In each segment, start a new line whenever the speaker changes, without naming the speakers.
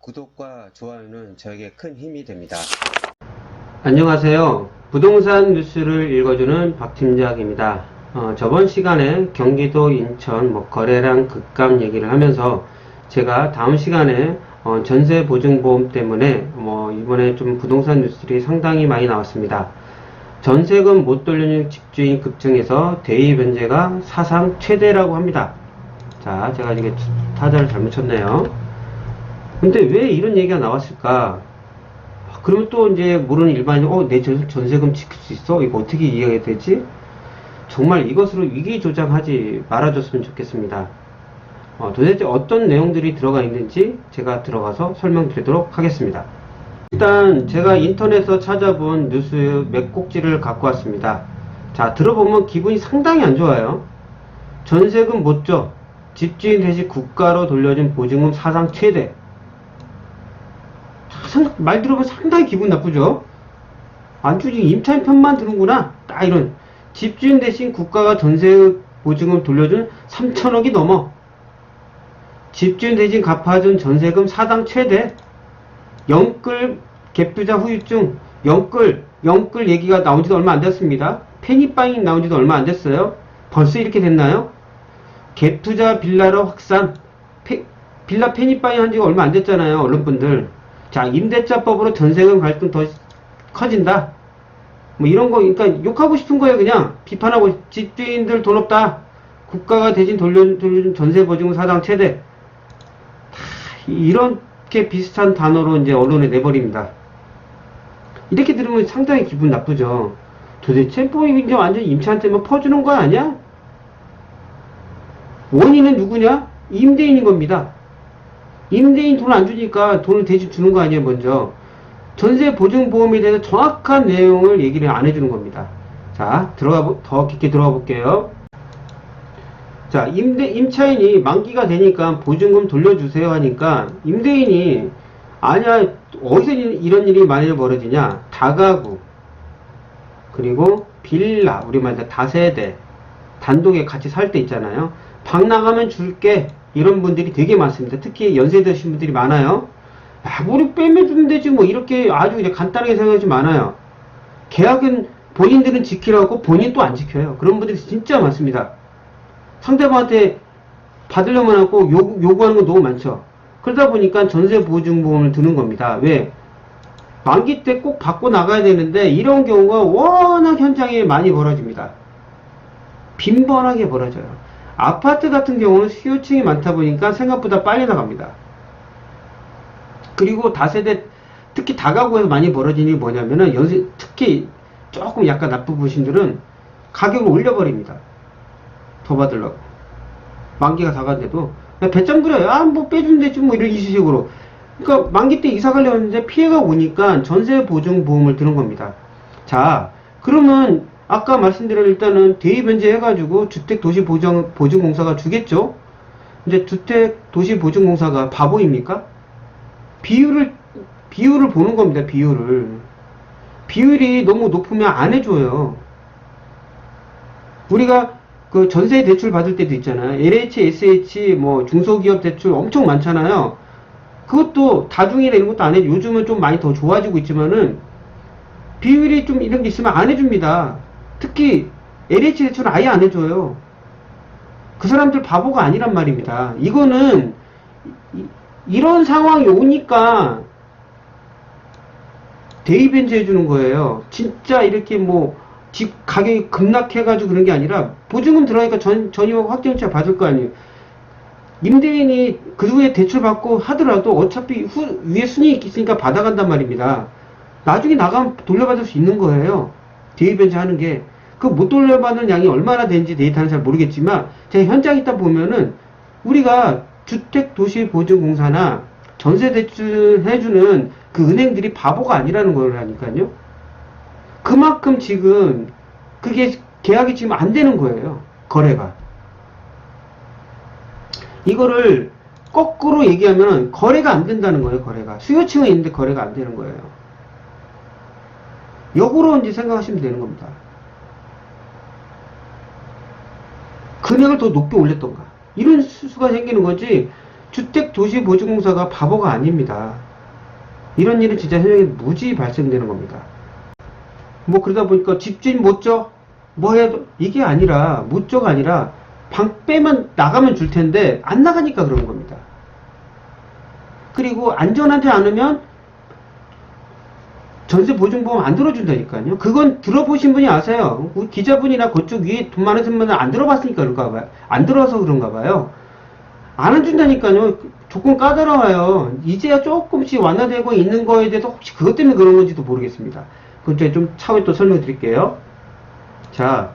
구독과 좋아요는 저에게 큰 힘이 됩니다.
안녕하세요. 부동산 뉴스를 읽어주는 박팀장입니다. 저번 시간에 경기도 인천 거래량 급감 얘기를 하면서 제가 다음 시간에 전세보증보험 때문에 이번에 좀 부동산 뉴스들이 상당히 많이 나왔습니다. 전세금 못 돌리는 집주인 급증해서 대입변제가 사상 최대라고 합니다. 자, 제가 이게 타자를 잘못 쳤네요. 근데 왜 이런 얘기가 나왔을까? 그러면 또 이제 모르는 일반인, 내 전세금 지킬 수 있어? 이거 어떻게 이해가 되지? 정말 이것으로 위기조장하지 말아줬으면 좋겠습니다. 도대체 어떤 내용들이 들어가 있는지 제가 들어가서 설명드리도록 하겠습니다. 일단 제가 인터넷에서 찾아본 뉴스 몇 꼭지를 갖고 왔습니다. 자, 들어보면 기분이 상당히 안 좋아요. 전세금 못 줘. 집주인 대신 국가로 돌려준 보증금 사상 최대. 말 들어보면 상당히 기분 나쁘죠? 안 주지, 임차인 편만 드는구나. 딱 이런. 집주인 대신 국가가 전세 보증금 돌려준 3천억이 넘어. 집주인 대신 갚아준 전세금 사당 최대. 영끌 갭투자 후유증. 영끌 얘기가 나온 지도 얼마 안 됐습니다. 페니바잉 나온 지도 얼마 안 됐어요. 벌써 이렇게 됐나요? 갭투자 빌라로 확산. 빌라 페니바잉 한 지가 얼마 안 됐잖아요, 언론분들. 자, 임대차법으로 전세금 갈등 더 커진다. 이런 거, 그러니까 욕하고 싶은 거예요, 그냥. 비판하고, 집주인들 돈 없다. 국가가 대신 돌려준 전세보증금 사당 최대. 이렇게 비슷한 단어로 이제 언론에 내버립니다. 이렇게 들으면 상당히 기분 나쁘죠. 도대체 이제 완전 임차한테만 퍼주는 거 아니야? 원인은 누구냐? 임대인인 겁니다. 임대인 돈 안 주니까 돈을 대신 주는 거 아니에요, 먼저. 전세보증보험에 대해서 정확한 내용을 얘기를 안 해주는 겁니다. 자, 더 깊게 들어가 볼게요. 자, 임차인이 만기가 되니까 보증금 돌려주세요 하니까, 임대인이, 아니야, 어디서 이런 일이 만약에 벌어지냐? 다가구, 그리고 빌라, 우리 말로 다세대, 단독에 같이 살 때 있잖아요. 방 나가면 줄게. 이런 분들이 되게 많습니다. 특히 연세 드신 분들이 많아요. 우리 빼면 주면 되지 이렇게 아주 그냥 간단하게 생각하지 많아요. 계약은 본인들은 지키라고 본인 또 안 지켜요. 그런 분들이 진짜 많습니다. 상대방한테 받으려면 하고 요구하는 건 너무 많죠. 그러다 보니까 전세보증보험을 드는 겁니다. 왜? 만기 때 꼭 받고 나가야 되는데 이런 경우가 워낙 현장에 많이 벌어집니다. 빈번하게 벌어져요. 아파트 같은 경우는 수요층이 많다 보니까 생각보다 빨리 나갑니다. 그리고 다세대, 특히 다가구에서 많이 벌어지는 게 뭐냐면은, 특히 조금 약간 나쁜 분들은 가격을 올려버립니다. 더 받으려고. 만기가 다 갔는데도. 배짱 부려요. 빼주면 되지, 이런 식으로. 그러니까 만기 때 이사 가려고 했는데 피해가 오니까 전세보증보험을 드는 겁니다. 자, 그러면 아까 말씀드린 일단은 대입변제 해가지고 주택도시보증공사가 주겠죠? 이제 주택도시보증공사가 바보입니까? 비율을 보는 겁니다, 비율이 너무 높으면 안 해줘요. 우리가 그 전세 대출 받을 때도 있잖아요. LH, SH, 중소기업 대출 엄청 많잖아요. 그것도 다중이나 이런 것도 안 해줘. 요즘은 좀 많이 더 좋아지고 있지만은 비율이 좀 이런 게 있으면 안 해줍니다. 특히 LH 대출은 아예 안 해줘요. 그 사람들 바보가 아니란 말입니다. 이거는 이런 상황이 오니까 대입변제 해주는 거예요. 진짜 이렇게 집 가격이 급락해가지고 그런 게 아니라 보증금 들어가니까 전입하고 확정차 받을 거 아니에요. 임대인이 그 후에 대출 받고 하더라도 어차피 위에 순이익 있으니까 받아간단 말입니다. 나중에 나가면 돌려받을 수 있는 거예요. 대입변제 하는 게. 그 못 돌려받는 양이 얼마나 되는지 데이터는 잘 모르겠지만, 제가 현장에 있다 보면은, 우리가 주택도시보증공사나 전세대출 해주는 그 은행들이 바보가 아니라는 거라니까요. 그만큼 지금, 그게 계약이 지금 안 되는 거예요. 거래가. 이거를 거꾸로 얘기하면 거래가 안 된다는 거예요, 거래가. 수요층은 있는데 거래가 안 되는 거예요. 역으로 이제 생각하시면 되는 겁니다. 금액을 더 높게 올렸던가. 이런 수가 생기는 거지. 주택도시보증공사가 바보가 아닙니다. 이런 일은 진짜 현역에 무지 발생되는 겁니다. 뭐 그러다 보니까 집주인 못 줘? 뭐 해도 이게 아니라 못 줘가 아니라 방 빼면 나가면 줄 텐데 안 나가니까 그런 겁니다. 그리고 안전하지 않으면 전세보증보험 안 들어준다니까요. 그건 들어보신 분이 아세요. 우리 기자분이나 그쪽 위에 돈 많으신 분은 안 들어봤으니까 그런가 봐요. 안 들어서 그런가 봐요. 안 해준다니까요. 조금 까다로워요. 이제야 조금씩 완화되고 있는 거에 대해서 혹시 그것 때문에 그런 건지도 모르겠습니다. 그건 제가 좀 차후에 또 설명드릴게요. 자,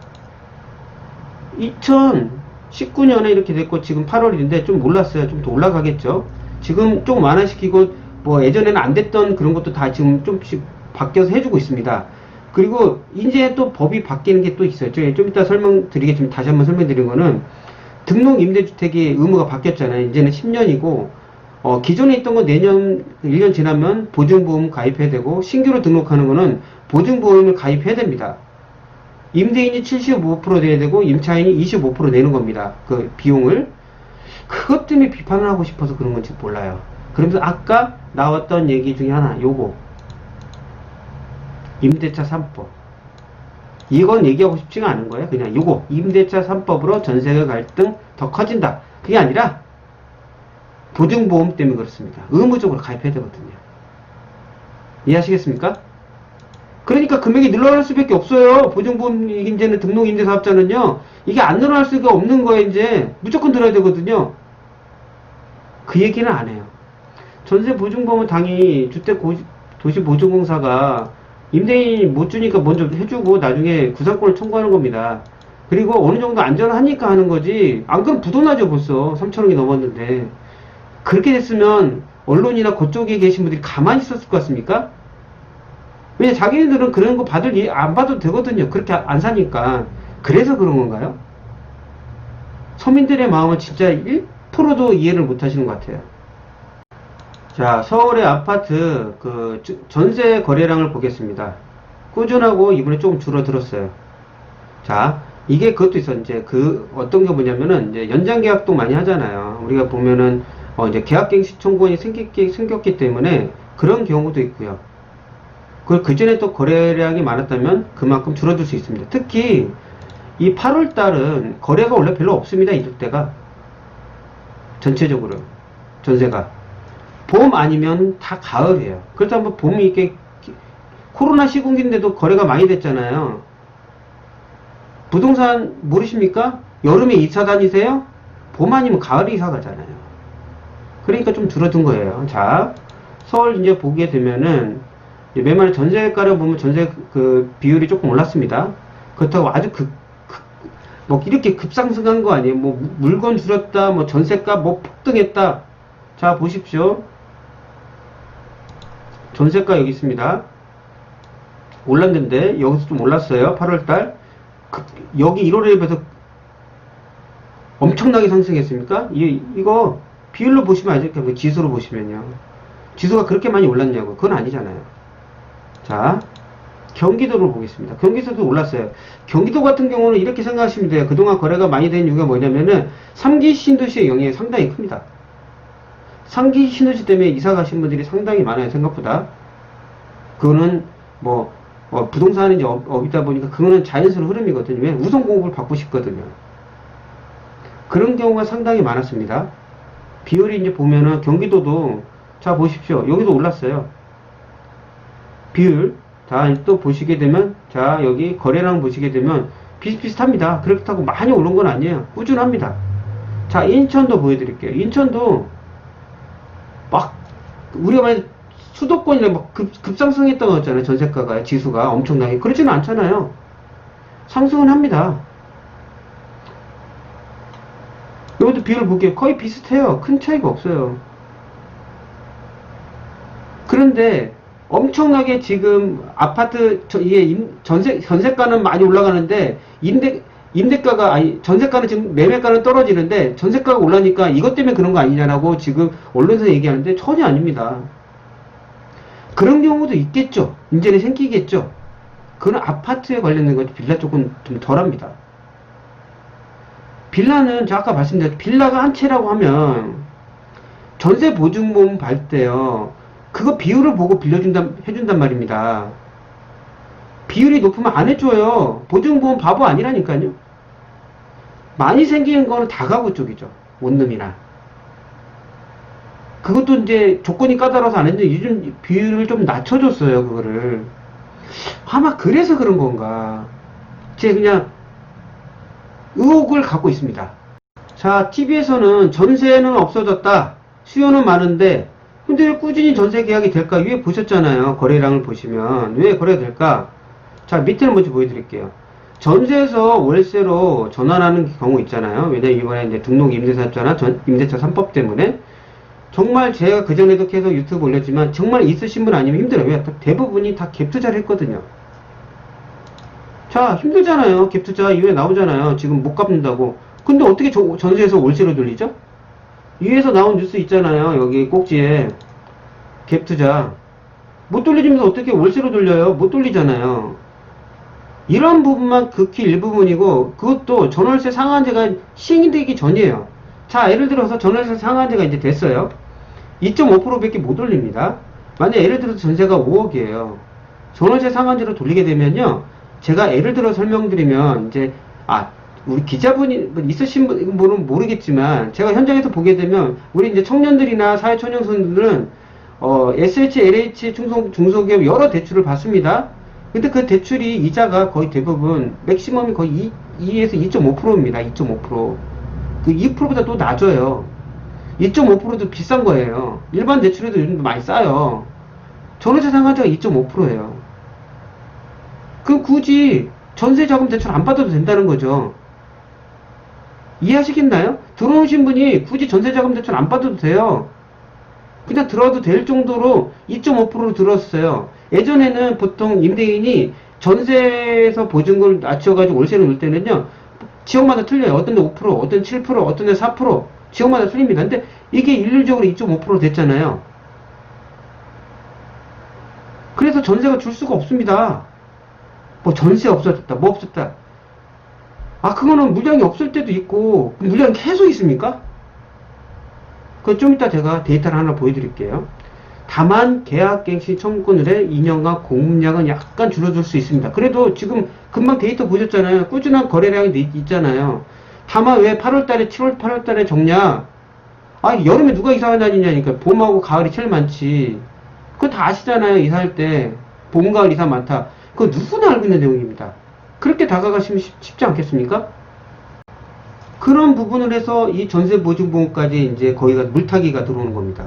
2019년에 이렇게 됐고 지금 8월인데 좀 몰랐어요. 좀 더 올라가겠죠. 지금 좀 완화시키고 뭐 예전에는 안 됐던 그런 것도 다 지금 좀씩 바뀌어서 해주고 있습니다. 그리고 이제 또 법이 바뀌는 게 또 있어요. 좀 이따 설명드리겠지만 다시 한번 설명드리는 거는 등록 임대주택이 의무가 바뀌었잖아요. 이제는 10년이고 기존에 있던 건 내년 1년 지나면 보증보험 가입해야 되고 신규로 등록하는 거는 보증보험을 가입해야 됩니다. 임대인이 75% 내야 되고 임차인이 25% 내는 겁니다. 그 비용을. 그것 때문에 비판을 하고 싶어서 그런 건지 몰라요. 그러면서 아까 나왔던 얘기 중에 하나, 요거 임대차 3법. 이건 얘기하고 싶지가 않은 거예요. 그냥 요거 임대차 3법으로 전세가 갈등 더 커진다. 그게 아니라 보증보험 때문에 그렇습니다. 의무적으로 가입해야 되거든요. 이해하시겠습니까? 그러니까 금액이 늘어날 수밖에 없어요. 보증보험 이제는 등록임대사업자는요. 이게 안 늘어날 수가 없는 거예요. 이제 무조건 들어야 되거든요. 그 얘기는 안 해요. 전세보증보험은 당연히 주택도시보증공사가 임대인이 못 주니까 먼저 해주고 나중에 구상권을 청구하는 겁니다. 그리고 어느 정도 안전하니까 하는 거지. 안 그러면 부도나죠. 벌써 3천억이 넘었는데. 그렇게 됐으면 언론이나 그쪽에 계신 분들이 가만히 있었을 것 같습니까? 왜냐 자기네들은 그런 거 안 받아도 되거든요. 그렇게 안 사니까. 그래서 그런 건가요? 서민들의 마음은 진짜 1%도 이해를 못 하시는 것 같아요. 자, 서울의 아파트 그 전세 거래량을 보겠습니다. 꾸준하고 이번에 조금 줄어들었어요. 자, 이게 그것도 있어. 이제 그 어떤 게 뭐냐면은 이제 연장 계약도 많이 하잖아요. 우리가 보면은 이제 계약갱신 청구권이 생겼기 때문에 그런 경우도 있고요. 그 전에 또 거래량이 많았다면 그만큼 줄어들 수 있습니다. 특히 이 8월 달은 거래가 원래 별로 없습니다. 이럴 때가 전체적으로 전세가 봄 아니면 다 가을이에요. 그렇다면 뭐 봄이 이렇게 코로나 시국인데도 거래가 많이 됐잖아요. 부동산 모르십니까? 여름에 이사 다니세요? 봄 아니면 가을에 이사 가잖아요. 그러니까 좀 줄어든 거예요. 자, 서울 이제 보게 되면은 매만의 전세가를 보면 전세 그 비율이 조금 올랐습니다. 그렇다고 아주 뭐 이렇게 급상승한 거 아니에요. 뭐 물건 줄였다, 뭐 전세가 뭐 폭등했다. 자, 보십시오. 전세가 여기 있습니다. 올랐는데 여기서 좀 올랐어요. 8월달 여기 1월에 비해서 엄청나게 상승했습니까? 이거 비율로 보시면 알죠. 지수로 보시면요. 지수가 그렇게 많이 올랐냐고. 그건 아니잖아요. 자, 경기도를 보겠습니다. 경기도도 올랐어요. 경기도 같은 경우는 이렇게 생각하시면 돼요. 그동안 거래가 많이 된 이유가 뭐냐면은 3기 신도시의 영향이 상당히 큽니다. 3기 신도시 때문에 이사 가신 분들이 상당히 많아요. 생각보다. 그거는 뭐 부동산은 이제 업이다 보니까 그거는 자연스러운 흐름이거든요. 왜? 우선 공급을 받고 싶거든요. 그런 경우가 상당히 많았습니다. 비율이 이제 보면은 경기도도 자 보십시오. 여기도 올랐어요. 비율 자 또 보시게 되면 자 여기 거래량 보시게 되면 비슷비슷합니다. 그렇다고 많이 오른 건 아니에요. 꾸준합니다. 자 인천도 보여드릴게요. 인천도 막 우리가 만약 수도권이라 막 급상승했다고 했잖아요. 전세가가 지수가 엄청나게 그렇지는 않잖아요. 상승은 합니다. 여기도 비율을 볼게요. 거의 비슷해요. 큰 차이가 없어요. 그런데 엄청나게 지금 아파트 이게 전세가는 많이 올라가는데 임대가가 아니 전세가는 지금 매매가는 떨어지는데 전세가가 올라니까 이것 때문에 그런 거 아니냐라고 지금 언론에서 얘기하는데 전혀 아닙니다. 그런 경우도 있겠죠. 이제는 생기겠죠. 그건 아파트에 관련된 거지 빌라 쪽은 좀 덜합니다. 빌라는 제가 아까 말씀드렸죠. 빌라가 한 채라고 하면 전세 보증보험 받을 때요. 그거 비율을 보고 해준단 말입니다. 비율이 높으면 안 해줘요. 보증보험 바보 아니라니까요. 많이 생기는 거는 다가구 쪽이죠. 원룸이나. 그것도 이제 조건이 까다로워서 안 했는데 요즘 비율을 좀 낮춰줬어요. 그거를. 아마 그래서 그런 건가. 제가 그냥 의혹을 갖고 있습니다. 자, TV에서는 전세는 없어졌다. 수요는 많은데 근데 왜 꾸준히 전세 계약이 될까? 위에 보셨잖아요. 거래량을 보시면. 왜 거래가 될까? 자, 밑에는 먼저 보여드릴게요. 전세에서 월세로 전환하는 경우 있잖아요. 왜냐면 이번에 이제 등록 임대사업자나 임대차 3법 때문에 정말 제가 그전에도 계속 유튜브 올렸지만 정말 있으신 분 아니면 힘들어요. 왜? 대부분이 다 갭 투자를 했거든요. 자, 힘들잖아요. 갭 투자 이후에 나오잖아요. 지금 못 갚는다고. 근데 어떻게 전세에서 월세로 돌리죠? 위에서 나온 뉴스 있잖아요. 여기 꼭지에 갭 투자 못 돌려주면서 어떻게 월세로 돌려요? 못 돌리잖아요. 이런 부분만 극히 일부분이고 그것도 전월세 상한제가 시행이 되기 전이에요. 자, 예를 들어서 전월세 상한제가 이제 됐어요. 2.5%밖에 못 올립니다. 만약 예를 들어서 전세가 5억이에요. 전월세 상한제로 돌리게 되면요. 제가 예를 들어 설명드리면 이제 우리 기자분이 있으신 분은 모르겠지만 제가 현장에서 보게 되면 우리 이제 청년들이나 사회초년생들은 SH, LH 중소기업 여러 대출을 받습니다. 근데 그 대출이 이자가 거의 대부분 맥시멈이 거의 2에서 2.5%입니다. 2.5%. 그 2%보다 또 낮아요. 2.5%도 비싼 거예요. 일반 대출에도 요즘 많이 싸요. 전월세 상한제가 2.5%예요. 그럼 굳이 전세자금 대출 안 받아도 된다는 거죠. 이해하시겠나요? 들어오신 분이 굳이 전세자금 대출 안 받아도 돼요. 그냥 들어도 될 정도로 2.5%로 들었어요. 예전에는 보통 임대인이 전세에서 보증금을 낮춰가지고 월세를 넣을 때는요, 지역마다 틀려요. 어떤 데 5%, 어떤 데 7%, 어떤 데 4%, 지역마다 틀립니다. 근데 이게 일률적으로 2.5% 됐잖아요. 그래서 전세가 줄 수가 없습니다. 뭐 전세 없어졌다, 뭐 없었다. 그거는 물량이 없을 때도 있고, 물량이 계속 있습니까? 그건 좀 이따 제가 데이터를 하나 보여드릴게요. 다만 계약갱신 청구권일의 2년간 공급량은 약간 줄어들 수 있습니다. 그래도 지금 금방 데이터 보셨잖아요. 꾸준한 거래량이 있잖아요. 다만 왜 8월달에 8월달에 적냐? 여름에 누가 이사 다니냐니까. 봄하고 가을이 제일 많지. 그거 다 아시잖아요. 이사할 때 봄, 가을 이사 많다. 그거 누구나 알고 있는 내용입니다. 그렇게 다가가시면 쉽지 않겠습니까? 그런 부분을 해서 이 전세보증보험까지 이제 거기가 물타기가 들어오는 겁니다.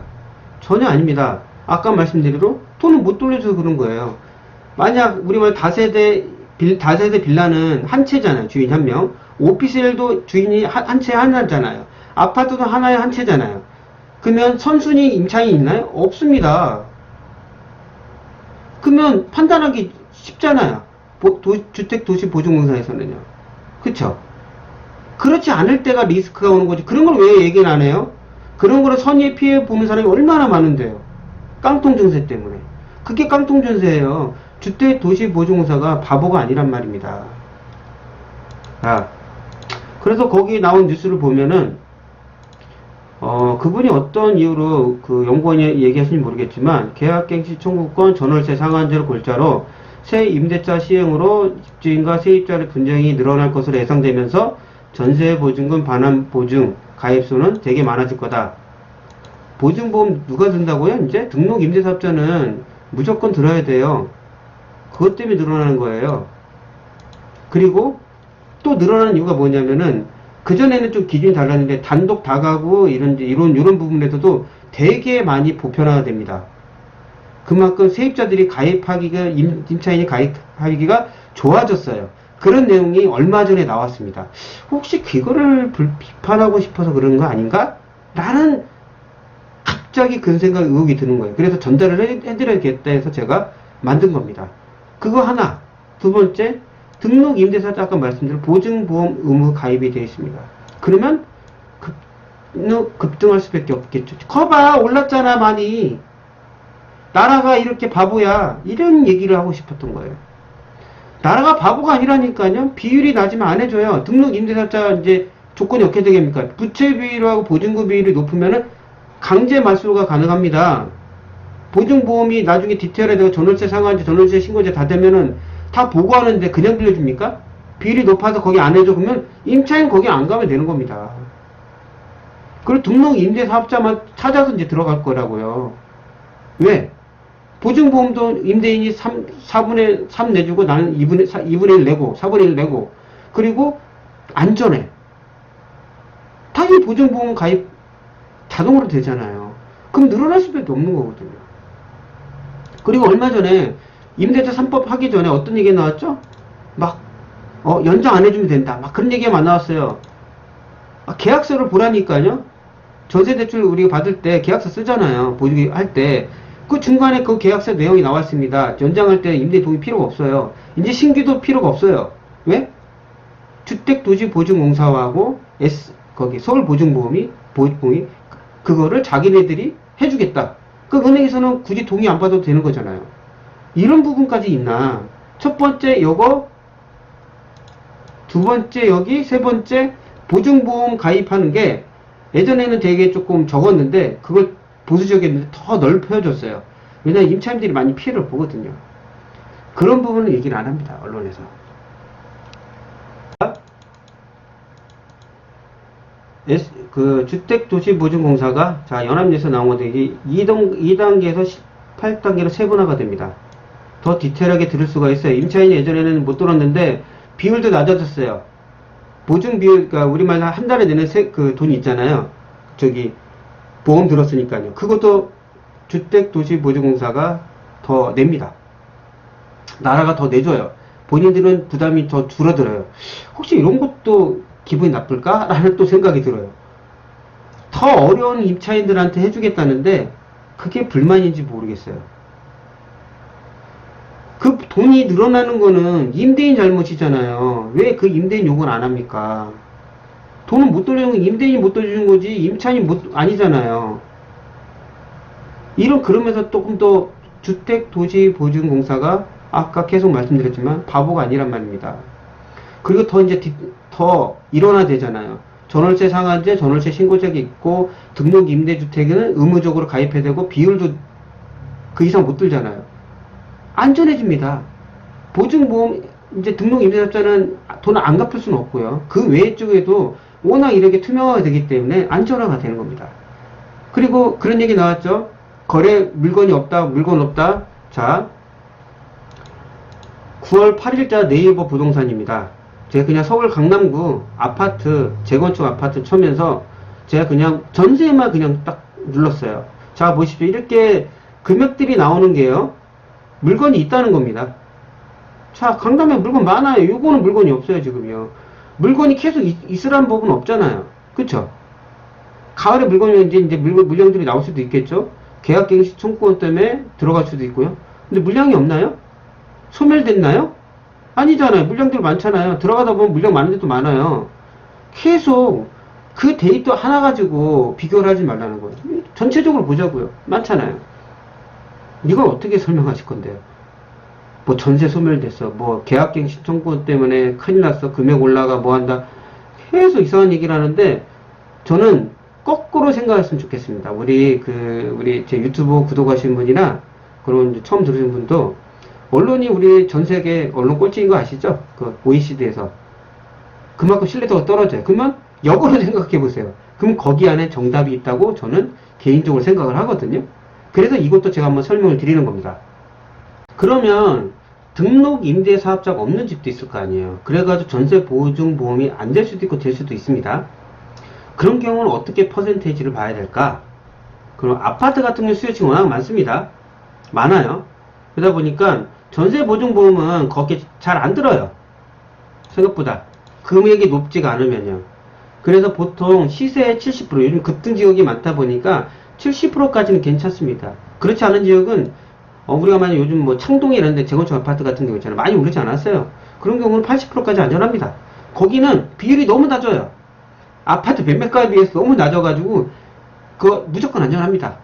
전혀 아닙니다. 아까 말씀드린 대로 돈을 못 돌려줘서 그런 거예요. 만약 우리 말 다세대 빌라는 한 채잖아요. 주인 한 명. 오피스텔도 주인이 한 채 하나잖아요. 아파트도 하나에 한 채잖아요. 그러면 선순위 임차인이 있나요? 없습니다. 그러면 판단하기 쉽잖아요. 주택도시보증공사에서는요. 그쵸? 그렇지 않을 때가 리스크가 오는 거지. 그런 걸 왜 얘기는 안 해요? 그런 거를 선의에 피해 보는 사람이 얼마나 많은데요. 깡통전세 때문에. 그게 깡통전세예요. 주택도시보증공사가 바보가 아니란 말입니다. 그래서 거기 나온 뉴스를 보면은 그분이 어떤 이유로 그 연구원이 얘기하시는지 모르겠지만 계약갱신 청구권 전월세 상한제를 골자로 새 임대차 시행으로 집주인과 세입자의 분쟁이 늘어날 것으로 예상되면서 전세보증금 반환 보증 가입수는 되게 많아질 거다. 보증보험 누가 든다고요? 이제 등록 임대사업자는 무조건 들어야 돼요. 그것 때문에 늘어나는 거예요. 그리고 또 늘어나는 이유가 뭐냐면은 그전에는 좀 기준이 달랐는데 단독 다가구 이런 부분에서도 되게 많이 보편화가 됩니다. 그만큼 세입자들이 가입하기가 임차인이 가입하기가 좋아졌어요. 그런 내용이 얼마 전에 나왔습니다. 혹시 그거를 비판하고 싶어서 그런 거 아닌가? 라는 갑자기 그런 생각, 의혹이 드는 거예요. 그래서 전달을 해드려야겠다 해서 제가 만든 겁니다. 그거 하나. 두 번째, 등록 임대사업자 아까 말씀드린 보증보험 의무 가입이 되어 있습니다. 그러면 급등할 수밖에 없겠죠. 커봐 올랐잖아 많이. 나라가 이렇게 바보야. 이런 얘기를 하고 싶었던 거예요. 나라가 바보가 아니라니까요. 비율이 낮으면 안 해줘요. 등록 임대사업자 이제 조건이 어떻게 되겠습니까? 부채 비율하고 보증금 비율이 높으면은 강제 말소가 가능합니다. 보증보험이 나중에 디테일화되고 전월세 상한제, 전월세 신고제 다 되면은 다 보고하는데 그냥 빌려줍니까? 비율이 높아서 거기 안 해줘. 그러면 임차인 거기 안 가면 되는 겁니다. 그리고 등록 임대사업자만 찾아서 이제 들어갈 거라고요. 왜? 보증보험도 임대인이 4분의 3 내주고 나는 2분의 1 내고 4분의 1 내고 그리고 안전해. 당연히 보증보험 가입 자동으로 되잖아요. 그럼 늘어날 수밖에 없는 거거든요. 그리고 얼마 전에 임대차 3법 하기 전에 어떤 얘기가 나왔죠? 막 연장 안 해주면 된다. 막 그런 얘기가 많이 나왔어요. 계약서를 보라니까요. 전세대출 우리가 받을 때 계약서 쓰잖아요. 보증할 때. 그 중간에 그 계약서 내용이 나왔습니다. 연장할 때 임대 동의 필요가 없어요. 이제 신규도 필요가 없어요. 왜? 주택도시보증공사하고 거기 서울보증보험이 그거를 자기네들이 해주겠다. 그 은행에서는 굳이 동의 안 받아도 되는 거잖아요. 이런 부분까지 있나? 첫 번째 요거, 두 번째 여기, 세 번째 보증보험 가입하는 게 예전에는 되게 조금 적었는데 그걸 보수적이었는데 더 넓혀졌어요. 왜냐하면 임차인들이 많이 피해를 보거든요. 그런 부분은 얘기를 안 합니다. 언론에서. 그 주택도시보증공사가 자 연합뉴스 나온 건데 이게 2단계에서 18단계로 세분화가 됩니다. 더 디테일하게 들을 수가 있어요. 임차인이 예전에는 못 들었는데 비율도 낮아졌어요. 보증 비율, 그러니까 우리말 한 달에 내는 그 돈 있잖아요. 저기 보험 들었으니까요. 그것도 주택도시보증공사가 더 냅니다. 나라가 더 내줘요. 본인들은 부담이 더 줄어들어요. 혹시 이런 것도 기분이 나쁠까? 라는 또 생각이 들어요. 더 어려운 임차인들한테 해주겠다는데 그게 불만인지 모르겠어요. 그 돈이 늘어나는 거는 임대인 잘못이잖아요. 왜 그 임대인 욕을 안 합니까? 돈을 못 돌려주는 건 임대인이 못 돌려주는 거지 임차인이 아니잖아요. 그러면서 조금 더 주택도시보증공사가 아까 계속 말씀드렸지만 바보가 아니란 말입니다. 그리고 더 이제 더 일원화되잖아요. 전월세 상한제, 전월세 신고제가 있고 등록 임대주택에는 의무적으로 가입해야 되고 비율도 그 이상 못 들잖아요. 안전해집니다. 보증보험 이제 등록 임대사업자는 돈을 안 갚을 수는 없고요. 그 외의 쪽에도 워낙 이렇게 투명화가 되기 때문에 안전화가 되는 겁니다. 그리고 그런 얘기 나왔죠. 거래 물건이 없다, 물건 없다. 자, 9월 8일자 네이버 부동산입니다. 제가 그냥 서울 강남구 아파트, 재건축 아파트 쳐면서 제가 그냥 전세만 그냥 딱 눌렀어요. 자, 보십시오. 이렇게 금액들이 나오는 게요. 물건이 있다는 겁니다. 자, 강남에 물건 많아요. 요거는 물건이 없어요, 지금요. 물건이 계속 있으라는 법은 없잖아요. 그쵸? 가을에 물건이 이제 물량들이 나올 수도 있겠죠? 계약갱신 청구권 때문에 들어갈 수도 있고요. 근데 물량이 없나요? 소멸됐나요? 아니잖아요. 물량들 많잖아요. 들어가다 보면 물량 많은 데도 많아요. 계속 그 데이터 하나 가지고 비교를 하지 말라는 거예요. 전체적으로 보자고요. 많잖아요. 이걸 어떻게 설명하실 건데요? 뭐 전세 소멸됐어. 뭐 계약갱신 청구권 때문에 큰일 났어. 금액 올라가 뭐 한다. 계속 이상한 얘기를 하는데 저는 거꾸로 생각했으면 좋겠습니다. 우리 제 유튜브 구독하신 분이나 그런 이제 처음 들으신 분도 언론이 우리 전 세계 언론 꼴찌인 거 아시죠? 그 OECD에서 그만큼 신뢰도가 떨어져요. 그러면 역으로 생각해 보세요. 그럼 거기 안에 정답이 있다고 저는 개인적으로 생각을 하거든요. 그래서 이것도 제가 한번 설명을 드리는 겁니다. 그러면 등록 임대사업자가 없는 집도 있을 거 아니에요. 그래가지고 전세보증보험이 안 될 수도 있고 될 수도 있습니다. 그런 경우는 어떻게 퍼센테이지를 봐야 될까? 그럼 아파트 같은 경우 수요층이 워낙 많습니다. 많아요. 그러다 보니까 전세보증보험은 거기에 잘 안 들어요. 생각보다. 금액이 높지가 않으면요. 그래서 보통 시세의 70%, 요즘 급등 지역이 많다 보니까 70%까지는 괜찮습니다. 그렇지 않은 지역은 우리가 만약 요즘 뭐 창동에 이런 데 재건축 아파트 같은 경우 있잖아요. 많이 오르지 않았어요. 그런 경우는 80%까지 안전합니다. 거기는 비율이 너무 낮아요. 아파트 매매가에 비해서 너무 낮아가지고 그거 무조건 안전합니다.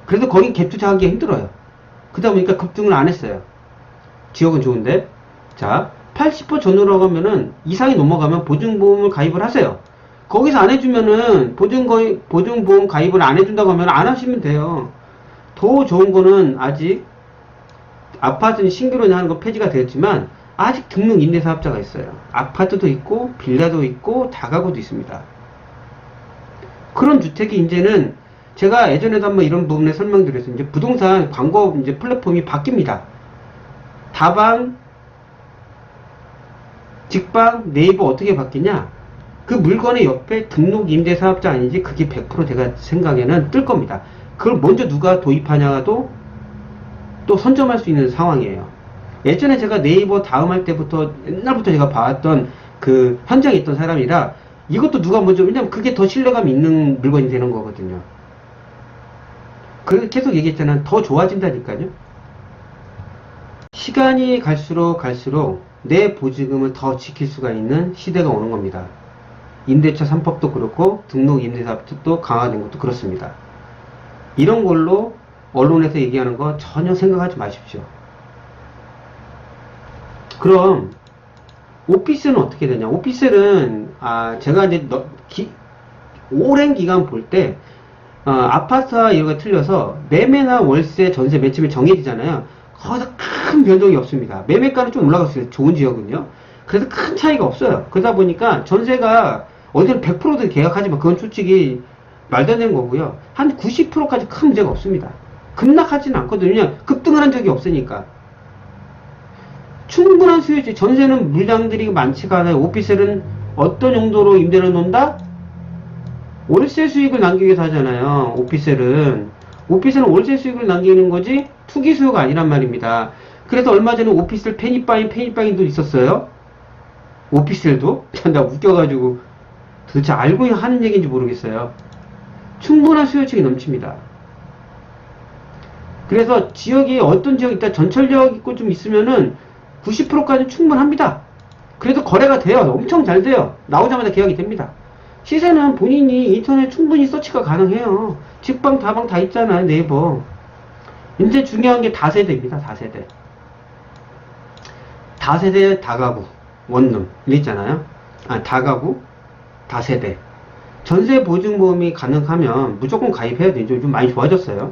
그래도 거긴 갭 투자하기 힘들어요. 그러다 보니까 급등을 안 했어요. 지역은 좋은데. 자, 80% 전후로 가면은 이상이 넘어가면 보증보험을 가입을 하세요. 거기서 안 해주면은 보증보험 가입을 안 해준다고 하면 안 하시면 돼요. 더 좋은 거는 아직 아파트는 신규로 하는 거 폐지가 되었지만 아직 등록 임대사업자가 있어요. 아파트도 있고 빌라도 있고 다가구도 있습니다. 그런 주택이 이제는 제가 예전에도 한번 이런 부분에 설명드렸어요. 이제 부동산 광고 이제 플랫폼이 바뀝니다. 다방, 직방, 네이버 어떻게 바뀌냐? 그 물건의 옆에 등록 임대사업자 아닌지 그게 100% 제가 생각에는 뜰 겁니다. 그걸 먼저 누가 도입하냐도 또 선점할 수 있는 상황이에요. 예전에 제가 네이버 다음 할 때부터 옛날부터 제가 봐왔던 그 현장에 있던 사람이라 이것도 누가 먼저, 왜냐면 그게 더 신뢰감 있는 물건이 되는 거거든요. 그래서 계속 얘기했잖아요. 더 좋아진다니까요. 시간이 갈수록 내 보증금을 더 지킬 수가 있는 시대가 오는 겁니다. 임대차 3법도 그렇고 등록 임대사업도 강화된 것도 그렇습니다. 이런 걸로 언론에서 얘기하는 거 전혀 생각하지 마십시오. 그럼 오피스는 어떻게 되냐? 오피스는 제가 이제 오랜 기간 볼 때 아파트와 이거가 틀려서 매매나 월세, 전세 맨 처음에 정해지잖아요. 거기서 큰 변동이 없습니다. 매매가는 좀 올라갔어요. 좋은 지역은요. 그래서 큰 차이가 없어요. 그러다 보니까 전세가 어디는 100%도 계약하지만 그건 솔직히 말도 안 되는 거고요. 한 90%까지 큰 문제가 없습니다. 급락하지는 않거든요. 급등을 한 적이 없으니까. 충분한 수요지. 전세는 물량들이 많지가 않아요. 오피스텔은 어떤 용도로 임대를 놓는다? 월세 수익을 남기기 위해서 하잖아요. 오피스텔은 월세 수익을 남기는 거지 투기 수요가 아니란 말입니다. 그래서 얼마 전에 오피스텔 페니바인도 있었어요. 오피스텔도 나 웃겨가지고 도대체 알고 하는 얘기인지 모르겠어요. 충분한 수요층이 넘칩니다. 그래서 지역이 어떤 지역 일단 전철역 있고 좀 있으면은 90%까지 충분합니다. 그래도 거래가 돼요. 엄청 잘 돼요. 나오자마자 계약이 됩니다. 시세는 본인이 인터넷 충분히 서치가 가능해요. 직방, 다방 다 있잖아요. 네이버. 이제 중요한 게 다세대입니다. 다세대. 다세대, 다가구, 원룸. 이랬잖아요. 다가구, 다세대. 전세 보증보험이 가능하면 무조건 가입해야 되죠. 요즘 많이 좋아졌어요.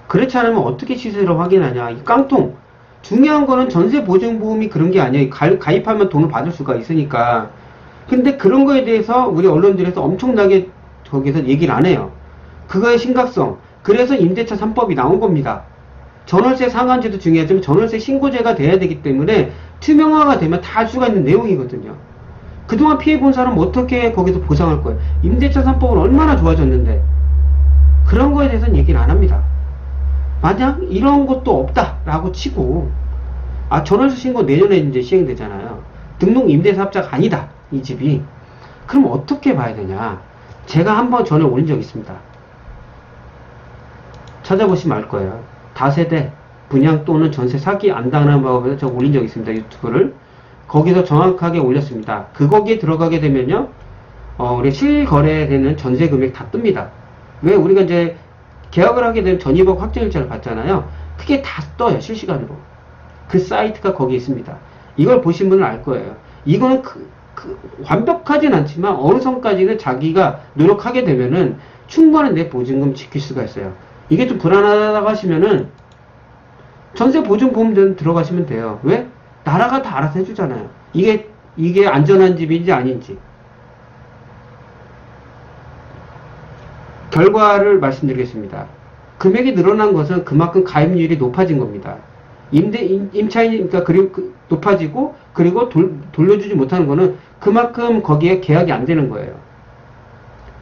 그렇지 않으면 어떻게 시세를 확인하냐. 이 깡통. 중요한 거는 전세 보증보험이 그런 게 아니에요. 가입하면 돈을 받을 수가 있으니까. 근데 그런 거에 대해서 우리 언론들에서 엄청나게 거기서 얘기를 안 해요. 그거의 심각성. 그래서 임대차 3법이 나온 겁니다. 전월세 상한제도 중요하지만 전월세 신고제가 돼야 되기 때문에 투명화가 되면 다 알 수가 있는 내용이거든요. 그동안 피해본 사람 어떻게 거기서 보상할 거예요? 임대차 3법은 얼마나 좋아졌는데. 그런 거에 대해서는 얘기를 안 합니다. 만약 이런 것도 없다라고 치고 전월세 신고 내년에 이제 시행되잖아요. 등록 임대사업자가 아니다. 이 집이. 그럼 어떻게 봐야 되냐? 제가 한번 전에 올린 적 있습니다. 찾아보시면 알 거예요. 다세대 분양 또는 전세 사기 안 당하는 방법에서 제가 올린 적 있습니다. 유튜브를. 거기서 정확하게 올렸습니다. 거기에 들어가게 되면요. 우리 실거래되는 전세 금액 다 뜹니다. 왜 우리가 이제 계약을 하게 되면 전입억 확정일자를 받잖아요. 그게 다 떠요. 실시간으로. 그 사이트가 거기에 있습니다. 이걸 보신 분은 알 거예요. 이거는 완벽하진 않지만 어느 선까지는 자기가 노력하게 되면은 충분한 내 보증금 지킬 수가 있어요. 이게 좀 불안하다고 하시면은 전세 보증보험 들어가시면 돼요. 왜? 나라가 다 알아서 해주잖아요. 이게 안전한 집인지 아닌지. 결과를 말씀드리겠습니다. 금액이 늘어난 것은 그만큼 가입률이 높아진 겁니다. 임차인이니까 높아지고, 그리고 돌려주지 못하는 거는 그만큼 거기에 계약이 안 되는 거예요.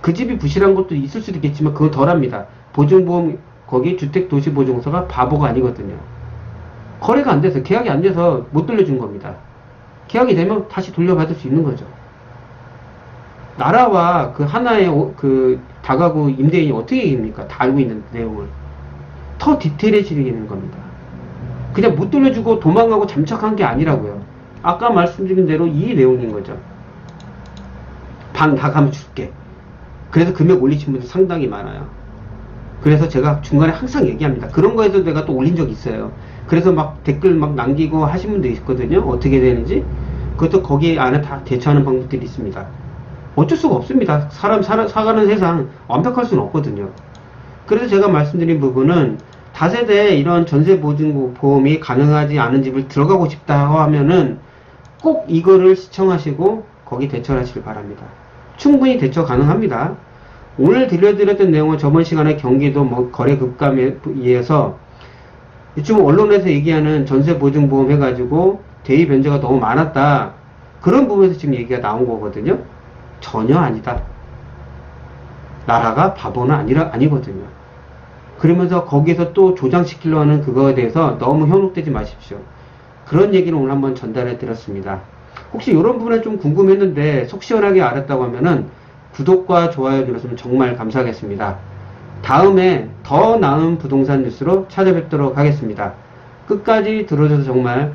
그 집이 부실한 것도 있을 수도 있겠지만 그건 덜합니다. 보증보험, 거기 주택도시보증서가 바보가 아니거든요. 거래가 안 돼서, 계약이 안 돼서 못 돌려준 겁니다. 계약이 되면 다시 돌려받을 수 있는 거죠. 나라와 그 하나의 다가구 임대인이 어떻게 얘기합니까? 다 알고 있는 내용을. 더 디테일해지는 겁니다. 그냥 못 돌려주고 도망가고 잠적한 게 아니라고요. 아까 말씀드린 대로 이 내용인 거죠. 방 나가면 줄게. 그래서 금액 올리신 분들 상당히 많아요. 그래서 제가 중간에 항상 얘기합니다. 그런 거에도 내가 또 올린 적이 있어요. 그래서 막 댓글 막 남기고 하신 분도 있거든요. 어떻게 되는지. 그것도 거기 안에 다 대처하는 방법들이 있습니다. 어쩔 수가 없습니다. 사람 사가는 세상 완벽할 수는 없거든요. 그래서 제가 말씀드린 부분은 다세대 이런 전세보증보험이 가능하지 않은 집을 들어가고 싶다 하면은 꼭 이거를 시청하시고 거기 대처를 하시길 바랍니다. 충분히 대처 가능합니다. 오늘 들려드렸던 내용은 저번 시간에 경기도 뭐 거래 급감에 의해서 지금 언론에서 얘기하는 전세보증보험 해가지고 대위 변제가 너무 많았다. 그런 부분에서 지금 얘기가 나온 거거든요. 전혀 아니다. 나라가 바보는 아니거든요. 그러면서 거기에서 또 조장시키려 하는 그거에 대해서 너무 현혹되지 마십시오. 그런 얘기를 오늘 한번 전달해 드렸습니다. 혹시 이런 부분에 좀 궁금했는데 속 시원하게 알았다고 하면은 구독과 좋아요 눌러주면 정말 감사하겠습니다. 다음에 더 나은 부동산 뉴스로 찾아뵙도록 하겠습니다. 끝까지 들어줘서 정말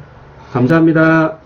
감사합니다.